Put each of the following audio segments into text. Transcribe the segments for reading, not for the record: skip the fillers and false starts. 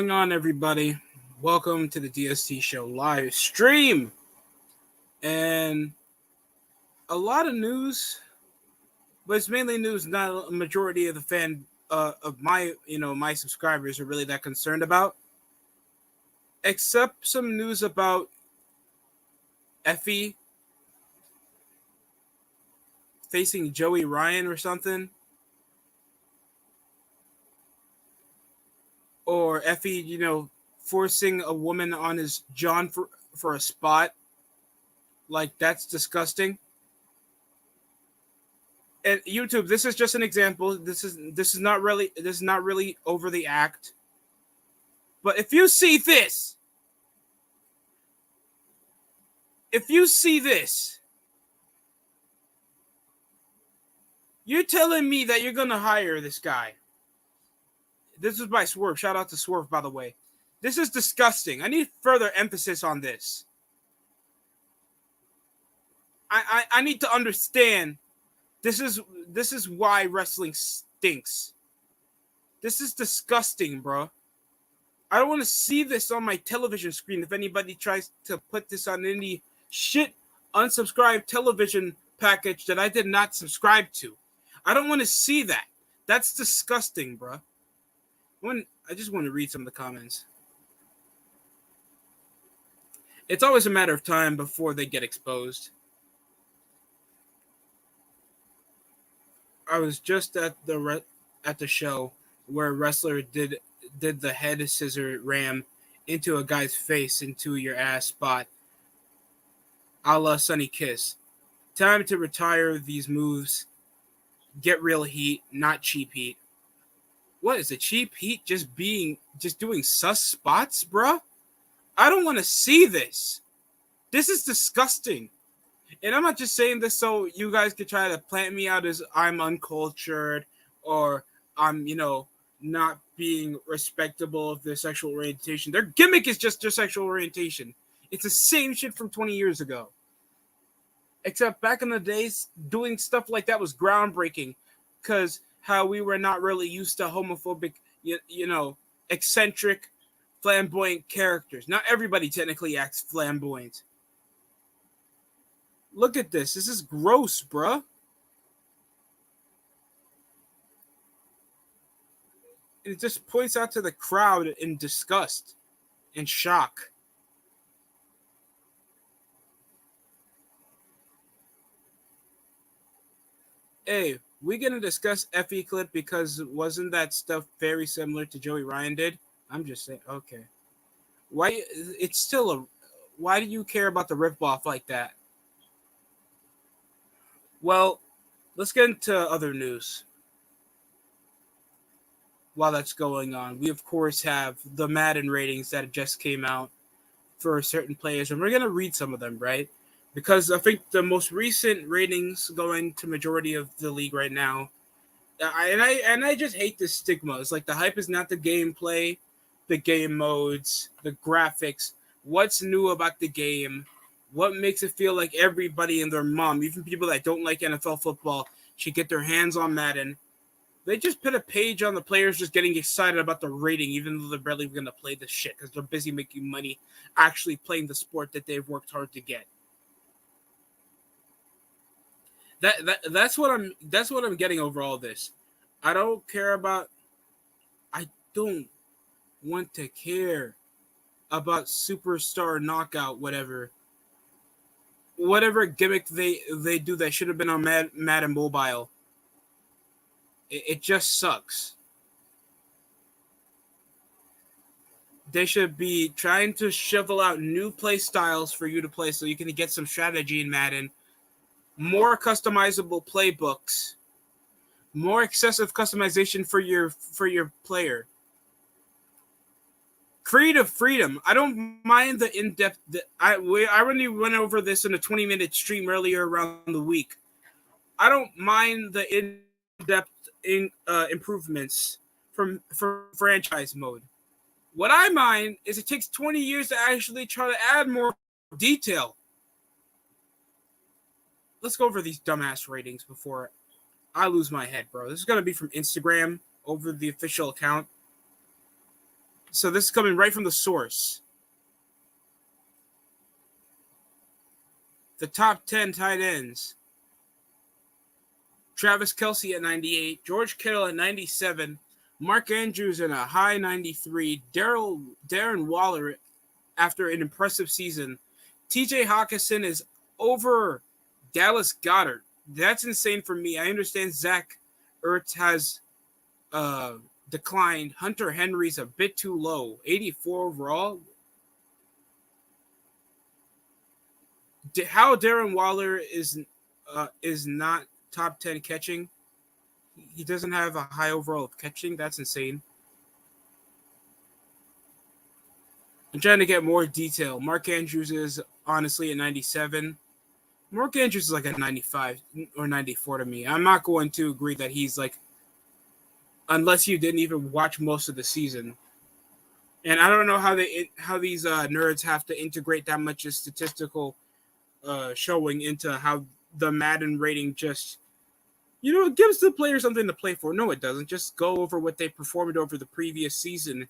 going on, everybody? Welcome to the DST Show live stream. And a lot of news, but it's mainly news not a majority of the of my subscribers are really that concerned about. Except some news about Effie facing Joey Ryan or something. Or Effie, forcing a woman on his John for a spot. Like, that's disgusting. And YouTube, this is just an example. This is not really over the act. But if you see this, you're telling me that you're gonna hire this guy. This is by Swerve. Shout out to Swerve, by the way. This is disgusting. I need further emphasis on this. I need to understand. This is why wrestling stinks. This is disgusting, bro. I don't want to see this on my television screen if anybody tries to put this on any shit unsubscribed television package that I did not subscribe to. I don't want to see that. That's disgusting, bro. I just want to read some of the comments. It's always a matter of time before they get exposed. I was just at the show where a wrestler did the head scissor ram into a guy's face into your ass spot, a la Sunny Kiss. Time to retire these moves. Get real heat, not cheap heat. What is it? Cheap heat? Just doing sus spots, bruh? I don't want to see this. This is disgusting. And I'm not just saying this so you guys could try to plant me out as I'm uncultured or I'm, not being respectable of their sexual orientation. Their gimmick is just their sexual orientation. It's the same shit from 20 years ago. Except back in the days, doing stuff like that was groundbreaking because how we were not really used to homophobic, eccentric, flamboyant characters. Not everybody technically acts flamboyant. Look at this. This is gross, bruh. It just points out to the crowd in disgust and shock. Hey, we gonna discuss Effie clip because wasn't that stuff very similar to Joey Ryan did? I'm just saying, okay. Why do you care about the ripoff like that? Well, let's get into other news. While that's going on, we of course have the Madden ratings that just came out for certain players, and we're gonna read some of them, right? Because I think the most recent ratings going to majority of the league right now, I just hate this stigma. It's like the hype is not the gameplay, the game modes, the graphics. What's new about the game? What makes it feel like everybody and their mom, even people that don't like NFL football, should get their hands on Madden? They just put a page on the players just getting excited about the rating, even though they're barely going to play this shit because they're busy making money actually playing the sport that they've worked hard to get. That's what I'm getting over all this. I don't want to care about Superstar Knockout, whatever gimmick they do that should have been on Madden Mobile. It just sucks. They should be trying to shovel out new play styles for you to play so you can get some strategy in Madden, more customizable playbooks, more excessive customization for your player. Creative freedom. I don't mind the in-depth. I already went over this in a 20-minute stream earlier around the week. I don't mind the in-depth improvements from franchise mode. What I mind is it takes 20 years to actually try to add more detail. Let's go over these dumbass ratings before I lose my head, bro. This is going to be from Instagram over the official account. So this is coming right from the source. The top 10 tight ends. Travis Kelce at 98, George Kittle at 97, Mark Andrews in a high 93, Darren Waller after an impressive season. TJ Hawkinson is over Dallas Goedert. That's insane for me. I understand Zach Ertz has declined. Hunter Henry's a bit too low. 84 overall. How Darren Waller is not top 10 catching. He doesn't have a high overall of catching. That's insane. I'm trying to get more detail. Mark Andrews is honestly a 97. Mark Andrews is like a 95 or 94 to me. I'm not going to agree that he's like, unless you didn't even watch most of the season. And I don't know how these nerds have to integrate that much statistical showing into how the Madden rating just, it gives the player something to play for. No, it doesn't. Just go over what they performed over the previous season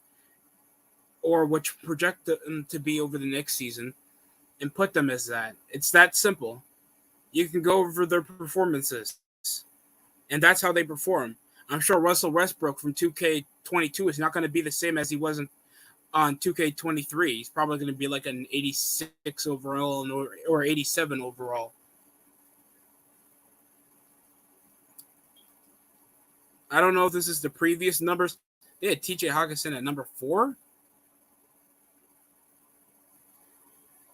or what you project them to be over the next season and put them as that. It's that simple. You can go over their performances, and that's how they perform. I'm sure Russell Westbrook from 2K22 is not going to be the same as he was on 2K23. He's probably going to be like an 86 overall or 87 overall. I don't know if this is the previous numbers. They had TJ Hawkinson at number 4.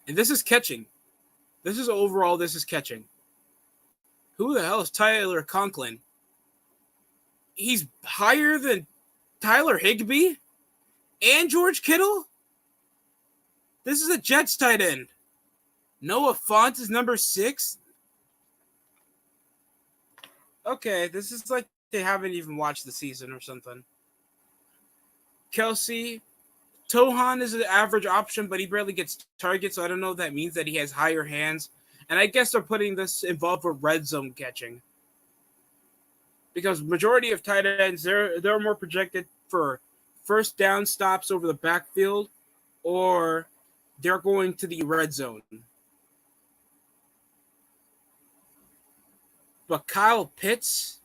And this is catching. This is catching. Who the hell is Tyler Conklin? He's higher than Tyler Higbee and George Kittle? This is a Jets tight end. Noah Fant is number 6. Okay, this is like they haven't even watched the season or something. Kelce. Tohan is an average option, but he barely gets targets, so I don't know if that means that he has higher hands. And I guess they're putting this involved with red zone catching. Because majority of tight ends, they're more projected for first down stops over the backfield, or they're going to the red zone. But Kyle Pitts?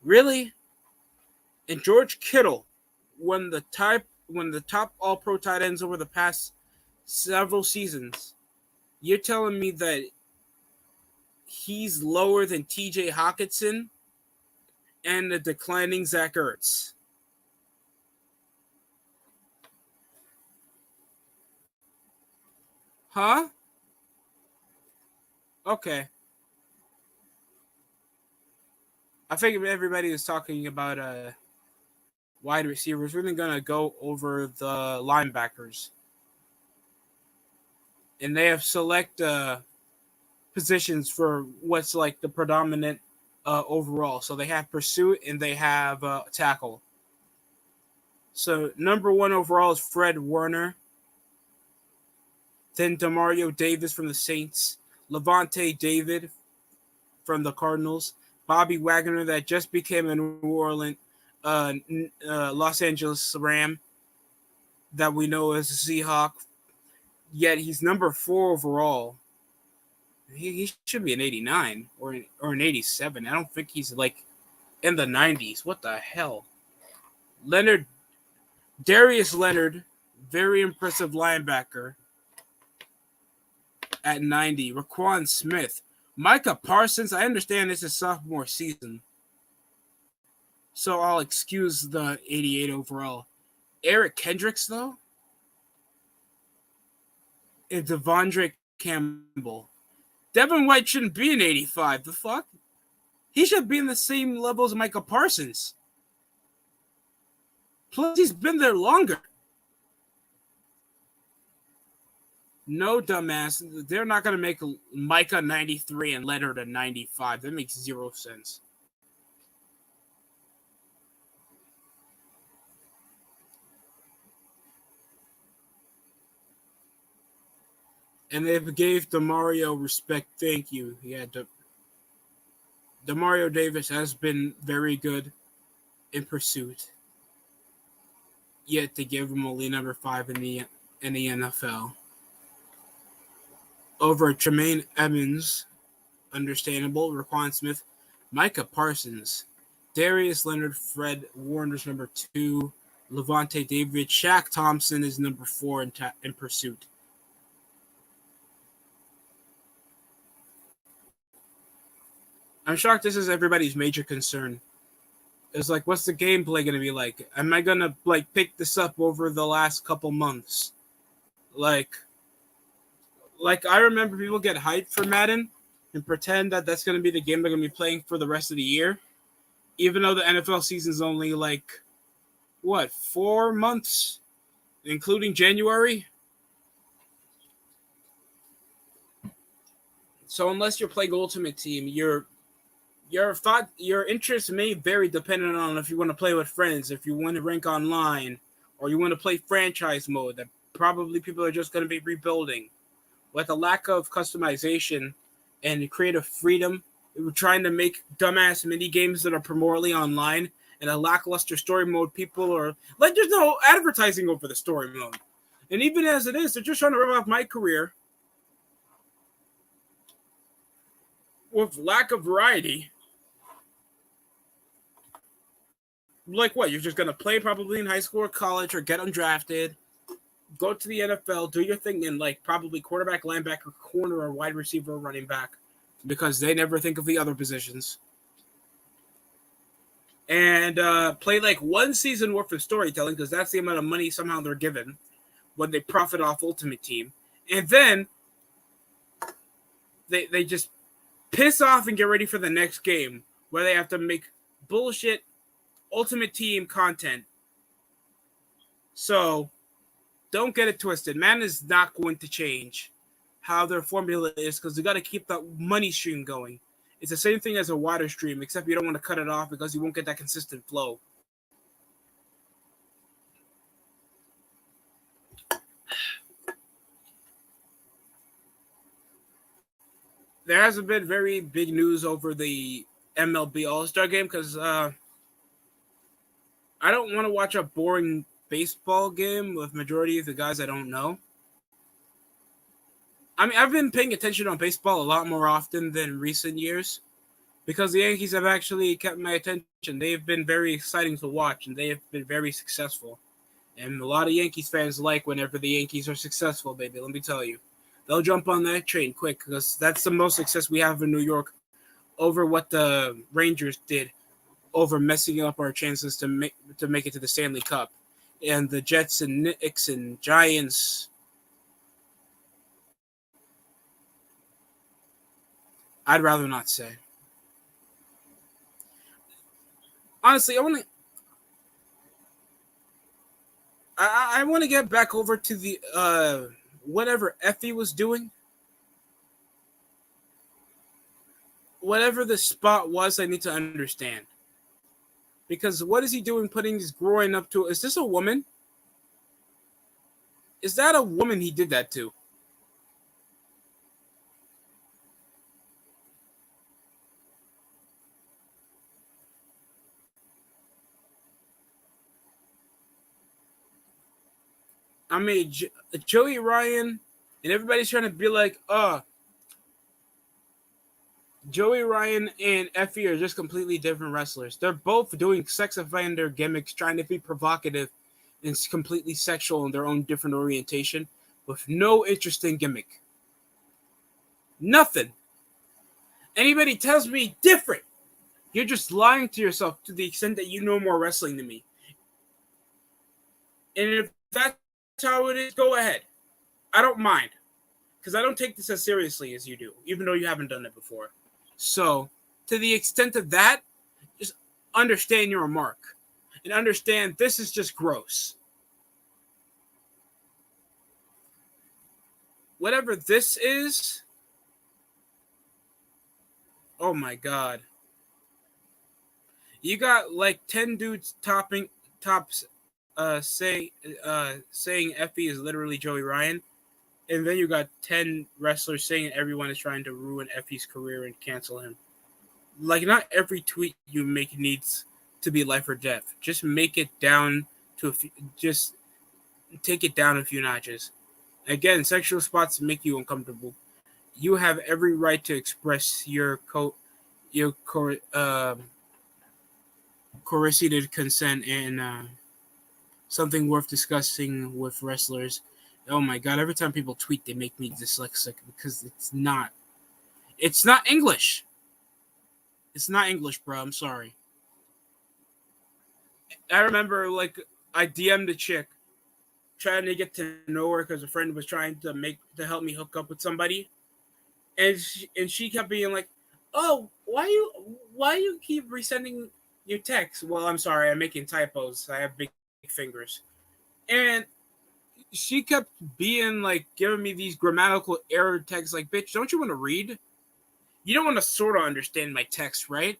Really? And George Kittle, when the top all-pro tight ends over the past several seasons, you're telling me that he's lower than TJ Hawkinson and the declining Zach Ertz? Huh? Okay. I think everybody is talking about wide receivers. We're going to go over the linebackers. And they have select positions for what's like the predominant overall. So they have pursuit and they have tackle. So number 1 overall is Fred Warner. Then Demario Davis from the Saints. Levante David from the Cardinals. Bobby Wagner that just became a New Orleans, Los Angeles Ram that we know as a Seahawk. Yet he's number 4 overall. He should be an 89 or an 87. I don't think he's like in the 90s. What the hell? Darius Leonard, very impressive linebacker at 90. Raquan Smith. Micah Parsons, I understand this is sophomore season, so I'll excuse the 88 overall. Eric Kendricks, though? And Devondre Campbell. Devin White shouldn't be an 85. The fuck? He should be in the same level as Micah Parsons. Plus, he's been there longer. No, dumbass. They're not going to make Micah 93 and Leonard a 95. That makes 0 sense. And they gave Demario respect. Thank you. Yeah, Demario Davis has been very good in pursuit. yet to give him only number 5 in the NFL. Over Tremaine Edmonds, understandable. Raquan Smith, Micah Parsons, Darius Leonard, Fred Warner's number 2, Levante David, Shaq Thompson is number 4 in pursuit. I'm shocked this is everybody's major concern. It's like, what's the gameplay going to be like? Am I going to like pick this up over the last couple months? Like I remember people get hyped for Madden and pretend that that's going to be the game they're going to be playing for the rest of the year, even though the NFL season's only like, 4 months, including January? So unless you're playing Ultimate Team, your interests may vary depending on if you want to play with friends, if you want to rank online, or you want to play franchise mode that probably people are just going to be rebuilding. With a lack of customization and creative freedom, we're trying to make dumbass mini games that are primarily online, and a lackluster story mode. People are like, there's no advertising over the story mode, and even as it is, they're just trying to rip off my career with lack of variety. Like what? You're just gonna play probably in high school or college, or get undrafted, go to the NFL, do your thing in like probably quarterback, linebacker, corner, or wide receiver, or running back, because they never think of the other positions. And play like one season worth of storytelling, because that's the amount of money somehow they're given when they profit off Ultimate Team. And then they just piss off and get ready for the next game where they have to make bullshit Ultimate Team content. So don't get it twisted. Man is not going to change how their formula is, because they got to keep that money stream going. It's the same thing as a water stream, except you don't want to cut it off because you won't get that consistent flow. There hasn't been very big news over the MLB All-Star game because I don't want to watch a boring baseball game with majority of the guys I don't know. I mean, I've been paying attention on baseball a lot more often than recent years, because the Yankees have actually kept my attention. They've been very exciting to watch, and they have been very successful. And a lot of Yankees fans like whenever the Yankees are successful, baby. Let me tell you. They'll jump on that train quick, because that's the most success we have in New York over what the Rangers did, over messing up our chances to make it to the Stanley Cup. And the Jets and Knicks and Giants, I'd rather not say. Honestly, I want to get back over to the whatever Effie was doing. Whatever the spot was, I need to understand. Because what is he doing putting his groin up to? Is this a woman? Is that a woman he did that to? I mean, Joey Ryan, and everybody's trying to be like, Joey Ryan and Effie are just completely different wrestlers. They're both doing sex offender gimmicks, trying to be provocative and completely sexual in their own different orientation, with no interesting gimmick. Nothing. Anybody tells me different, you're just lying to yourself to the extent that you know more wrestling than me. And if that's how it is, go ahead. I don't mind, because I don't take this as seriously as you do, even though you haven't done it before. So, to the extent of that, just understand your remark and understand this is just gross. Whatever this is, oh my God. You got like 10 dudes saying Effie is literally Joey Ryan. And then you got 10 wrestlers saying everyone is trying to ruin Effie's career and cancel him. Like, not every tweet you make needs to be life or death. Just make it down just take it down a few notches. Again, sexual spots make you uncomfortable. You have every right to express your coercive consent and something worth discussing with wrestlers. Oh my god! Every time people tweet, they make me dyslexic because it's not. It's not English. It's not English, bro. I'm sorry. I remember, like, I DM'd a chick trying to get to know her because a friend was trying to help me hook up with somebody, and she kept being like, "Oh, why you keep resending your text?" Well, I'm sorry, I'm making typos. I have big fingers, and she kept being like giving me these grammatical error texts. Like, bitch, don't you want to read? You don't want to sort of understand my text, right?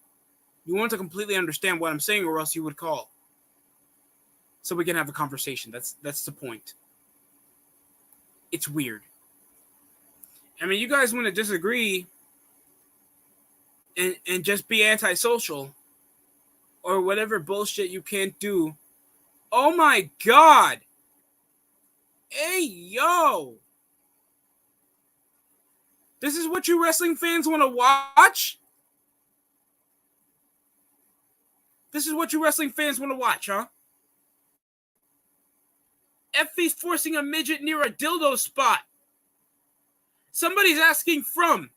You want to completely understand what I'm saying, or else you would call, so we can have a conversation. That's the point. It's weird. I mean, you guys want to disagree and just be antisocial or whatever bullshit you can't do. Oh my god! Hey, yo! This is what you wrestling fans want to watch? This is what you wrestling fans want to watch, huh? Effie's forcing a midget near a dildo spot. Somebody's asking from.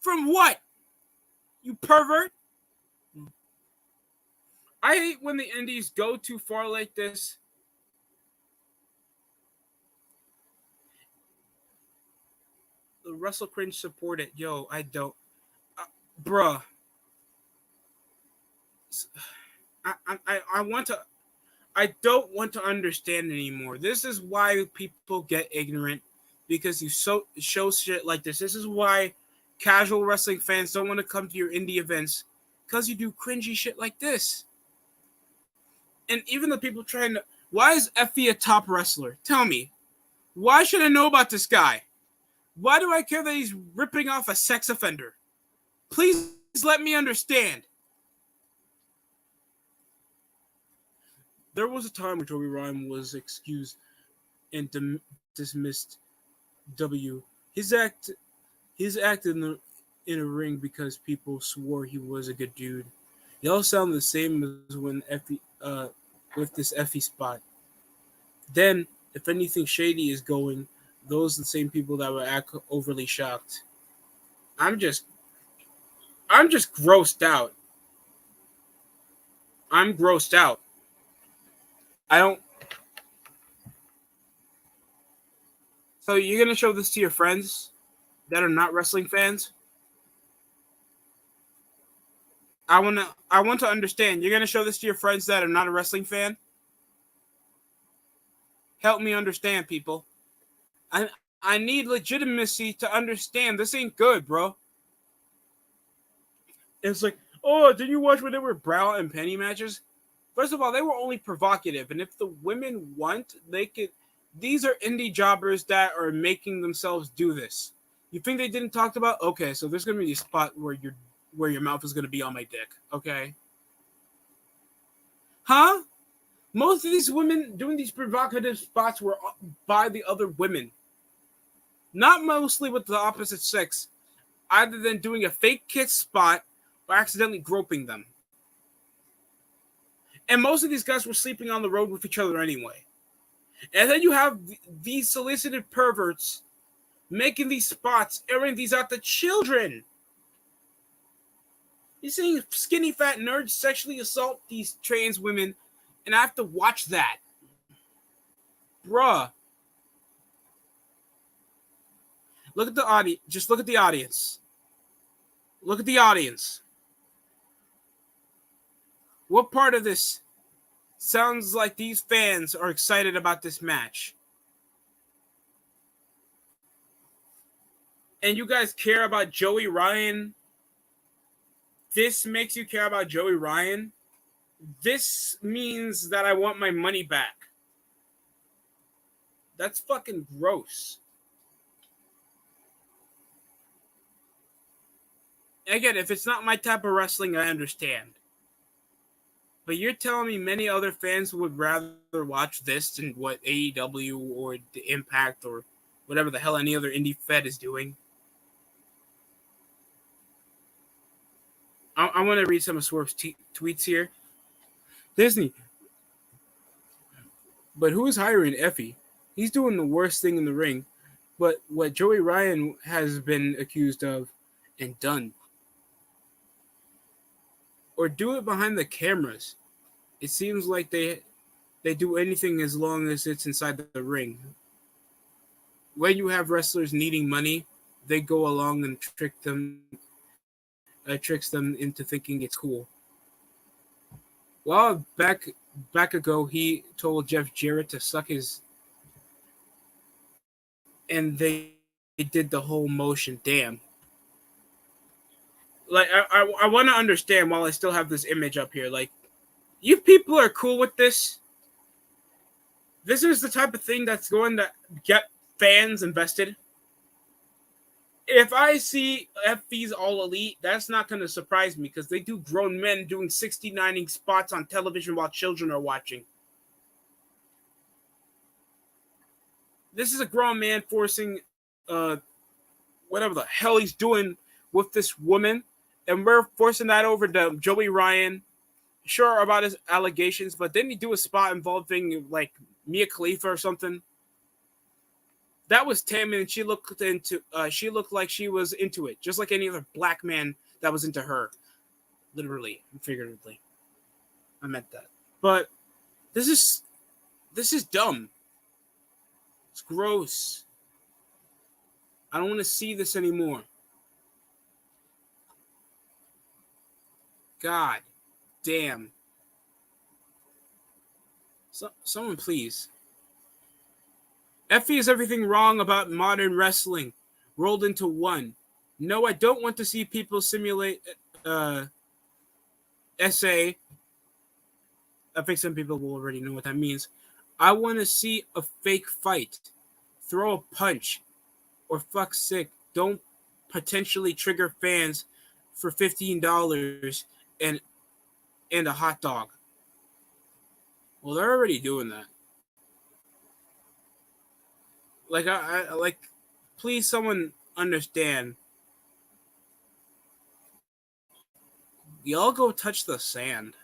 From what? You pervert? I hate when the indies go too far like this. The Russell Cringe support it. Yo, I don't. Bruh. I want to. I don't want to understand anymore. This is why people get ignorant, because you show shit like this. This is why casual wrestling fans don't want to come to your indie events, because you do cringy shit like this. And even the people trying to. Why is Effie a top wrestler? Tell me. Why should I know about this guy? Why do I care that he's ripping off a sex offender? Please let me understand. There was a time when Joey Ryan was excused and dismissed. His act in a ring because people swore he was a good dude. They all sound the same as when Effie with this Effie spot. Then, if anything shady is going, those are the same people that would act overly shocked. I'm just grossed out. I'm grossed out. I don't. So you're gonna show this to your friends that are not wrestling fans? I want to understand. You're gonna show this to your friends that are not a wrestling fan? Help me understand, people. I need legitimacy to understand. This ain't good, bro. It's like, oh, did you watch when they were bra and penny matches? First of all, they were only provocative, and if the women want, they could. These are indie jobbers that are making themselves do this. You think they didn't talk about? Okay, so there's gonna be a spot where your mouth is gonna be on my dick. Okay, huh? Most of these women doing these provocative spots were by the other women, not mostly with the opposite sex, either than doing a fake kiss spot or accidentally groping them. And most of these guys were sleeping on the road with each other anyway. And then you have these solicited perverts making these spots, airing these out to children. You're seeing skinny fat nerds sexually assault these trans women, and I have to watch that. Bruh. Look at the audience. Just look at the audience. Look at the audience. What part of this sounds like these fans are excited about this match? And you guys care about Joey Ryan? This makes you care about Joey Ryan? This means that I want my money back. That's fucking gross. Again, if it's not my type of wrestling, I understand. But you're telling me many other fans would rather watch this than what AEW or the Impact or whatever the hell any other indie fed is doing? I want to read some of Swerve's tweets here. Disney, but who is hiring Effie? He's doing the worst thing in the ring. But what Joey Ryan has been accused of and done. Or do it behind the cameras. It seems like they do anything as long as it's inside the ring. When you have wrestlers needing money, they go along and tricks them into thinking it's cool. Well, back ago, he told Jeff Jarrett to suck his, and they did the whole motion. Damn. Like I want to understand while I still have this image up here. Like, you people are cool with this. This is the type of thing that's going to get fans invested. If I see FV's All Elite, that's not going to surprise me because they do grown men doing 69ing spots on television while children are watching. This is a grown man forcing whatever the hell he's doing with this woman, and we're forcing that over to Joey Ryan. Sure about his allegations, but didn't he do a spot involving like Mia Khalifa or something? That was Tammy, and she looked like she was into it, just like any other black man that was into her, literally and figuratively. I meant that. But this is dumb. It's gross. I don't want to see this anymore. God damn. Someone please. Effie is everything wrong about modern wrestling rolled into one. No, I don't want to see people simulate SA. I think some people will already know what that means. I want to see a fake fight. Throw a punch. Or fuck's sake, don't potentially trigger fans for $15 and a hot dog. Well, they're already doing that. Like I like, please someone understand. Y'all go touch the sand.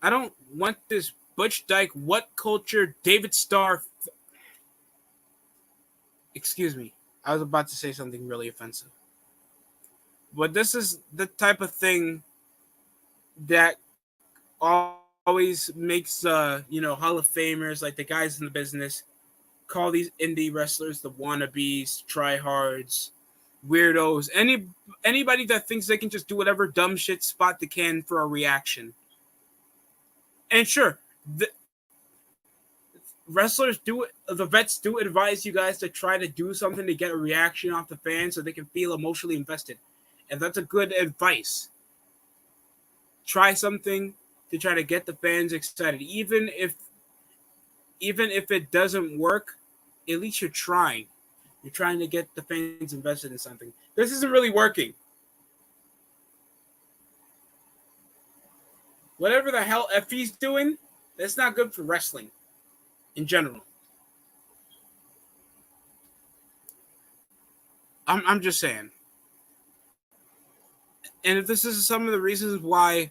I don't want this Butch Dyke, what culture, David Starr. Excuse me. I was about to say something really offensive. But this is the type of thing that always makes Hall of Famers, like the guys in the business, call these indie wrestlers the wannabes, tryhards, weirdos, anybody that thinks they can just do whatever dumb shit spot they can for a reaction. And sure, the vets do advise you guys to try to do something to get a reaction off the fans so they can feel emotionally invested. And that's a good advice. Try something to try to get the fans excited. Even if it doesn't work, at least you're trying. You're trying to get the fans invested in something. This isn't really working. Whatever the hell Effie's doing, that's not good for wrestling in general. I'm just saying. And if this is some of the reasons why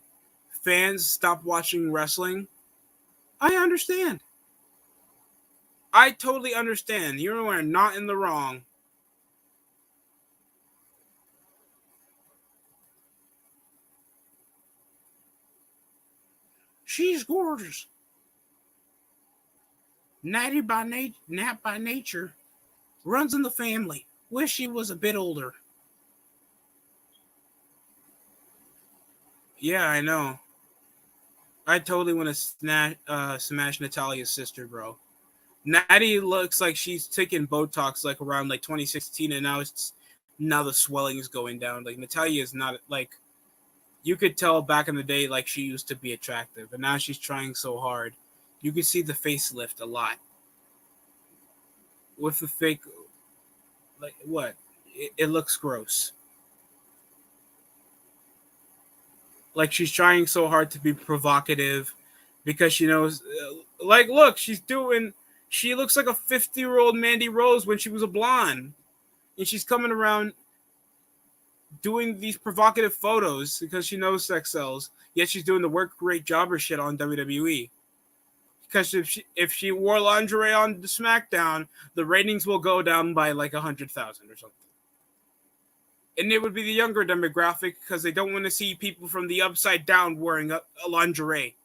fans stop watching wrestling, I understand. I totally understand. You are not in the wrong. She's gorgeous. Nat by nature. Runs in the family. Wish she was a bit older. Yeah, I know. I totally want to smash Natalia's sister, bro. Natty looks like she's taking Botox like around like 2016, and now the swelling is going down. Like Natalia is not like, you could tell back in the day like she used to be attractive, and now she's trying so hard. You can see the facelift a lot with the fake. Like what? It looks gross. Like she's trying so hard to be provocative because she knows, like, look, she looks like a 50-year-old Mandy Rose when she was a blonde. And she's coming around doing these provocative photos because she knows sex sells. Yet she's doing the work rate jobber shit on WWE. Because if she wore lingerie on the SmackDown, the ratings will go down by like 100,000 or something. And it would be the younger demographic because they don't want to see people from the upside down wearing a lingerie.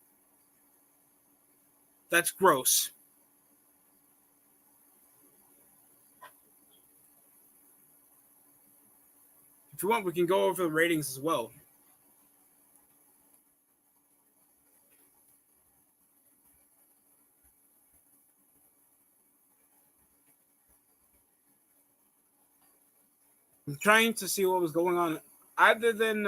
That's gross. If you want, we can go over the ratings as well. I'm trying to see what was going on, other than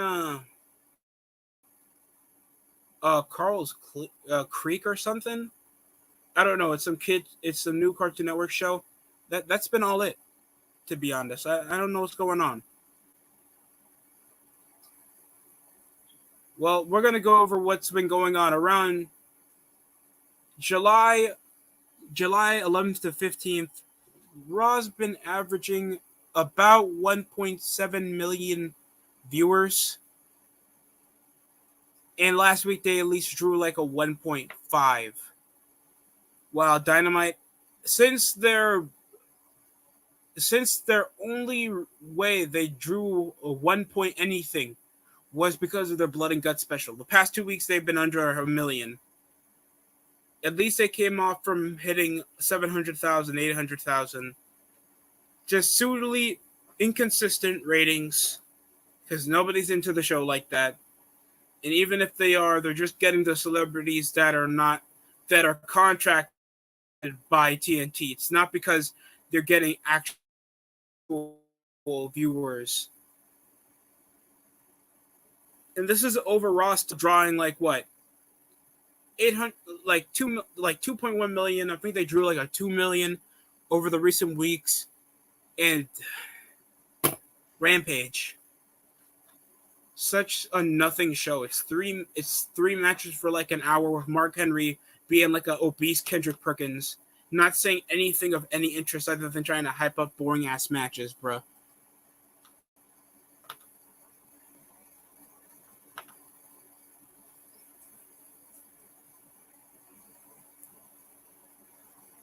Creek or something. I don't know. It's some kid. It's a new Cartoon Network show. That's been all it. To be honest, I don't know what's going on. Well, we're gonna go over what's been going on around July July 11th to 15th. Raw's been averaging about 1.7 million viewers, and last week they at least drew like a 1.5. While Dynamite, since their only way they drew a 1 point anything was because of their Blood and Guts special. The past 2 weeks they've been under a million. At least they came off from hitting 700,000, 800,000. Just suitably inconsistent ratings because nobody's into the show like that. And even if they are, they're just getting the celebrities that are contracted by TNT. It's not because they're getting actual viewers. And this is over Ross drawing like what? 800, like 2.1 million. I think they drew like a 2 million over the recent weeks. And Rampage, such a nothing show. It's three matches for like an hour with Mark Henry being like an obese Kendrick Perkins, not saying anything of any interest other than trying to hype up boring ass matches, bro.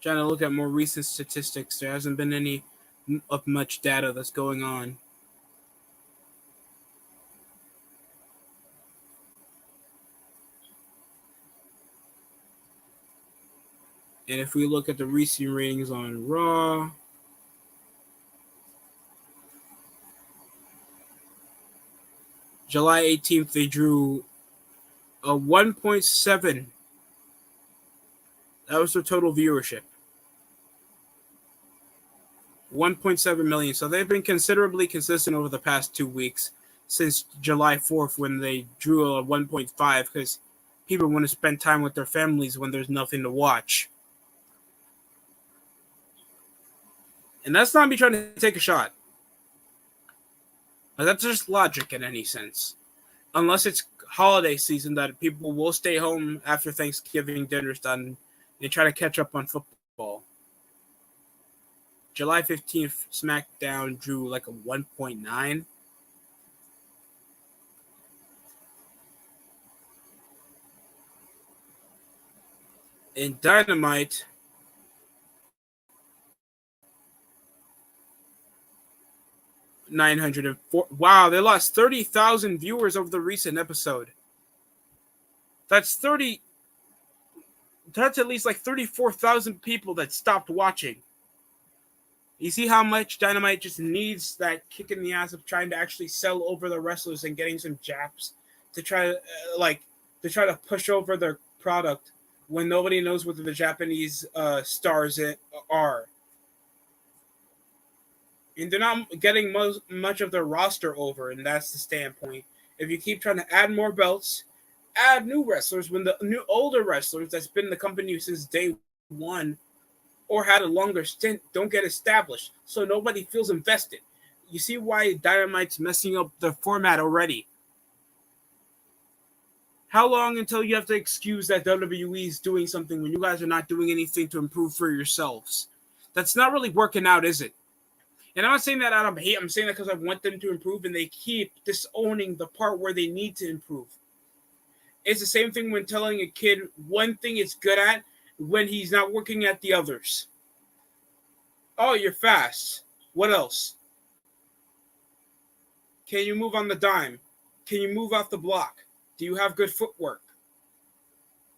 Trying to look at more recent statistics. There hasn't been any of much data that's going on. And if we look at the recent ratings on Raw, July 18th, they drew a 1.7. That was their total viewership. 1.7 million. So they've been considerably consistent over the past 2 weeks since July 4th when they drew a 1.5 because people want to spend time with their families when there's nothing to watch. And that's not me trying to take a shot. That's just logic in any sense. Unless it's holiday season that people will stay home after Thanksgiving dinner's done and try to catch up on football. July 15th, SmackDown drew like a 1.9. In Dynamite, 904. Wow, they lost 30,000 viewers over the recent episode. That's 30. That's at least like 34,000 people that stopped watching. You see how much Dynamite just needs that kick in the ass of trying to actually sell over the wrestlers and getting some japs to try to try to push over their product when nobody knows what the Japanese stars are. And they're not getting much of their roster over, and that's the standpoint. If you keep trying to add more belts, add new wrestlers when the new older wrestlers that's been in the company since day one or had a longer stint don't get established, so nobody feels invested. You see why Dynamite's messing up the format already. How long until you have to excuse that WWE is doing something when you guys are not doing anything to improve for yourselves? That's not really working out, is it? And I'm not saying that out of hate. I'm saying that because I want them to improve, and they keep disowning the part where they need to improve. It's the same thing when telling a kid one thing it's good at when he's not working at the others. Oh, you're fast. What else? Can you move on the dime? Can you move off the block? Do you have good footwork?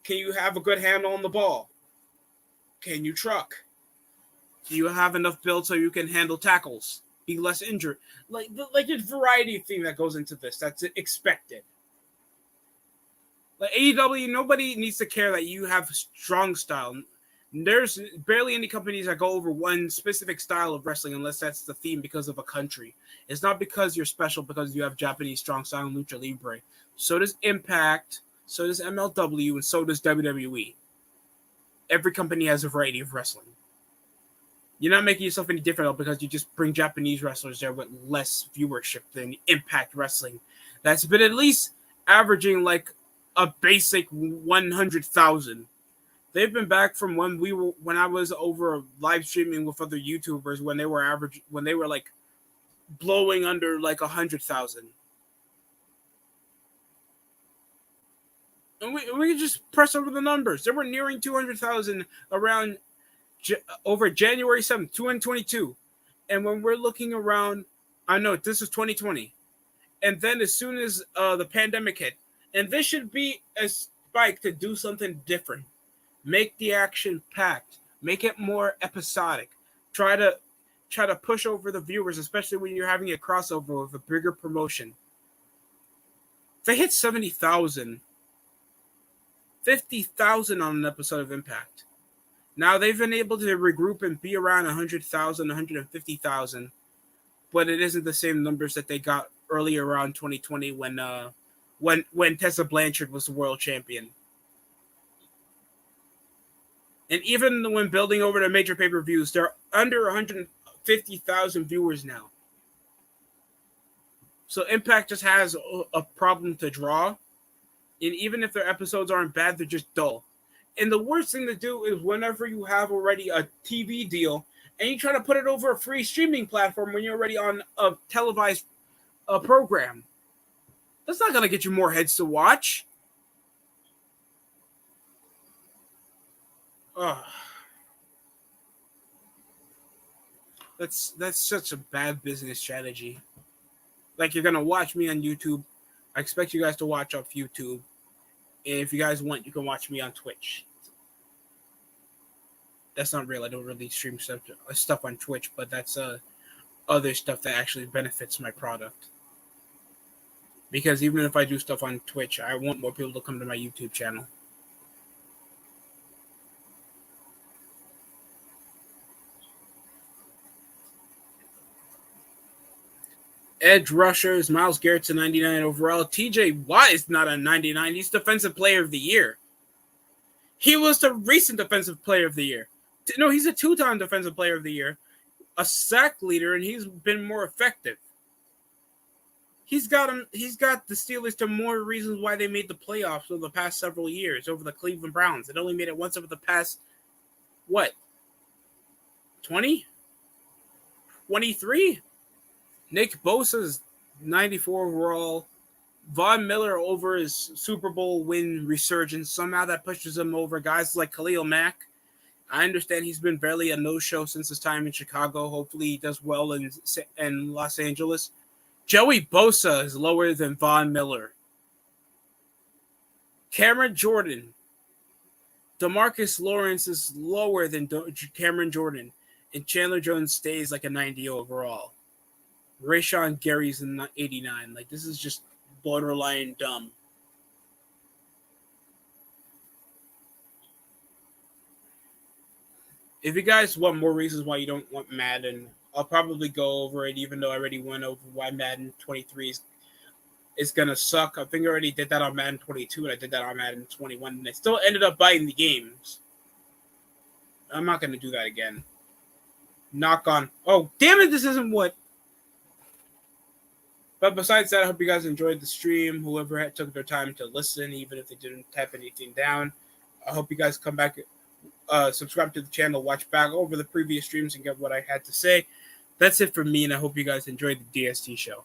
Can you have a good handle on the ball? Can you truck? Do you have enough build so you can handle tackles? Be less injured? Like a variety of things that goes into this. That's expected. Like AEW, nobody needs to care that you have strong style. There's barely any companies that go over one specific style of wrestling unless that's the theme because of a country. It's not because you're special because you have Japanese strong style and Lucha Libre. So does Impact, so does MLW, and so does WWE. Every company has a variety of wrestling. You're not making yourself any different because you just bring Japanese wrestlers there with less viewership than Impact Wrestling. That's been at least averaging like a basic 100,000. They've been back from when I was over live streaming with other YouTubers when they were like blowing under like 100,000. And we could just press over the numbers. They were nearing 200,000 around over January 7th, 2022. And when we're looking around, I know this is 2020. And then as soon as the pandemic hit, and this should be a spike to do something different. Make the action packed. Make it more episodic. Try to push over the viewers, especially when you're having a crossover with a bigger promotion. They hit 70,000, 50,000 on an episode of Impact. Now they've been able to regroup and be around 100,000, 150,000, but it isn't the same numbers that they got earlier around 2020 when Tessa Blanchard was the world champion. And even when building over to major pay-per-views, they're under 150,000 viewers now. So Impact just has a problem to draw. And even if their episodes aren't bad, they're just dull. And the worst thing to do is whenever you have already a TV deal and you try to put it over a free streaming platform when you're already on a televised program. That's not going to get you more heads to watch. That's such a bad business strategy. Like, you're going to watch me on YouTube. I expect you guys to watch off YouTube. And if you guys want, you can watch me on Twitch. That's not real. I don't really stream stuff on Twitch, but that's other stuff that actually benefits my product. Because even if I do stuff on Twitch, I want more people to come to my YouTube channel. Edge rushers, Myles Garrett's a 99 overall. TJ Watt is not a 99. He's Defensive Player of the Year. He was the recent Defensive Player of the Year. No, he's a two-time Defensive Player of the Year, a sack leader, and he's been more effective. He's got the Steelers to more reasons why they made the playoffs over the past several years over the Cleveland Browns. It only made it once over the past, 20? 23? Nick Bosa's 94 overall. Von Miller over his Super Bowl win resurgence. Somehow that pushes him over guys like Khalil Mack. I understand he's been barely a no-show since his time in Chicago. Hopefully he does well in Los Angeles. Joey Bosa is lower than Von Miller. Cameron Jordan. DeMarcus Lawrence is lower than Cameron Jordan. And Chandler Jones stays like a 90 overall. Rashawn Gary's in 89. Like, this is just borderline dumb. If you guys want more reasons why you don't want Madden, I'll probably go over it, even though I already went over why Madden 23 is going to suck. I think I already did that on Madden 22, and I did that on Madden 21, and I still ended up biting the games. I'm not going to do that again. Knock on. Oh, damn it, this isn't what. But besides that, I hope you guys enjoyed the stream. Whoever took their time to listen, even if they didn't type anything down, I hope you guys come back, subscribe to the channel, watch back over the previous streams, and get what I had to say. That's it for me, and I hope you guys enjoyed the DST show.